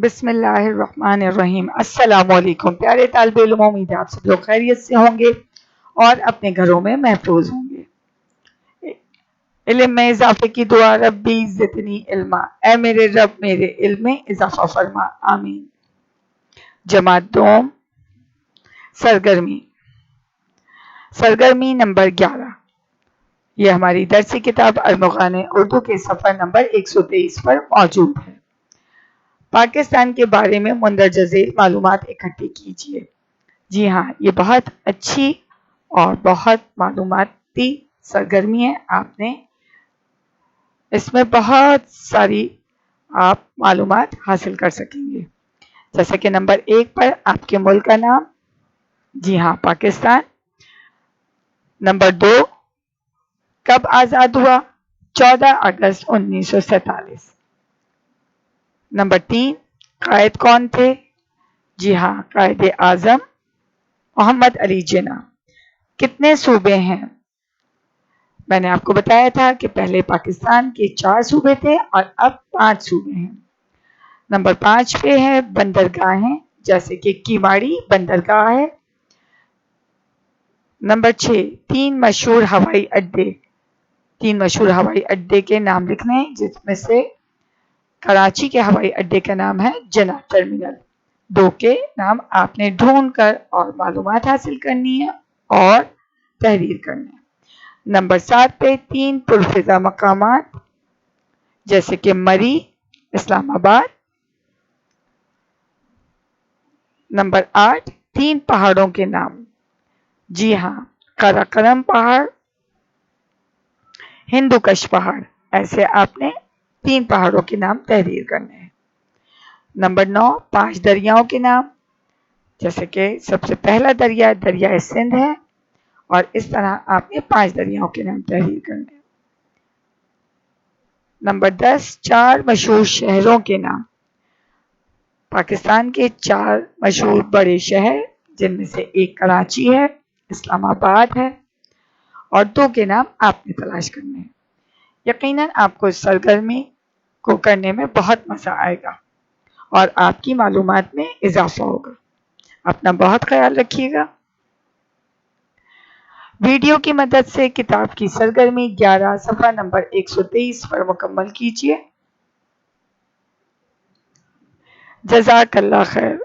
بسم اللہ الرحمن الرحیم۔ السلام علیکم پیارے طالب علموں، امید ہے آپ سب لوگ خیریت سے ہوں گے اور اپنے گھروں میں محفوظ ہوں گے۔ علم میں اضافے کی دعا، ربی زدنی علما، اے میرے رب میرے علم میں اضافہ فرما، آمین۔ جماعت دوم، سرگرمی نمبر 11۔ یہ ہماری درسی کتاب ارمغان اردو کے صفحہ نمبر 123 پر موجود ہے۔ پاکستان کے بارے میں مندرجہ ذیل معلومات اکٹھی کیجیے۔ جی ہاں، یہ بہت اچھی اور بہت معلوماتی سرگرمی ہے۔ آپ نے اس میں بہت ساری آپ معلومات حاصل کر سکیں گے، جیسے کہ نمبر 1 پر آپ کے ملک کا نام، جی ہاں پاکستان۔ نمبر 2، کب آزاد ہوا؟ 14 اگست 1947۔ نمبر 3، قائد کون تھے؟ جی ہاں قائد اعظم محمد علی جناح۔ کتنے صوبے ہیں؟ میں نے آپ کو بتایا تھا کہ پہلے پاکستان کے 4 صوبے تھے اور اب 5 صوبے ہیں۔ نمبر 5 پہ ہے بندرگاہیں، جیسے کہ کیواڑی بندرگاہ ہے۔ نمبر 6، 3 مشہور ہوائی اڈے۔ 3 مشہور ہوائی اڈے کے نام لکھنے ہیں، جس میں سے کراچی کے ہوائی اڈے کا نام ہے جناح ٹرمینل۔ 2 کے نام آپ نے ڈھونڈ کر اور معلومات حاصل کرنی ہے اور تحریر کرنا ہے۔ نمبر 7 پہ 3 پرفضا مقامات، جیسے کہ مری، اسلام آباد۔ نمبر 8، 3 پہاڑوں کے نام، جی ہاں قراقرم پہاڑ، ہندوکش پہاڑ۔ ایسے آپ نے 3 پہاڑوں کے نام تحریر کرنے ہیں۔ نمبر 9، 5 دریاؤں کے نام، جیسے کہ سب سے پہلا دریا دریائے سندھ ہے، اور اس طرح آپ نے 5 دریاؤں کے نام تحریر کرنے ہیں۔ نمبر 10، 4 مشہور شہروں کے نام۔ پاکستان کے 4 مشہور بڑے شہر، جن میں سے ایک کراچی ہے، اسلام آباد ہے، اور 2 کے نام آپ نے تلاش کرنے ہیں۔ یقیناً آپ کو اس سرگرمی کو کرنے میں بہت مزہ آئے گا اور آپ کی معلومات میں اضافہ ہوگا۔ اپنا بہت خیال رکھیے گا۔ ویڈیو کی مدد سے کتاب کی سرگرمی 11 صفحہ نمبر 123 پر مکمل کیجیے۔ جزاک اللہ خیر۔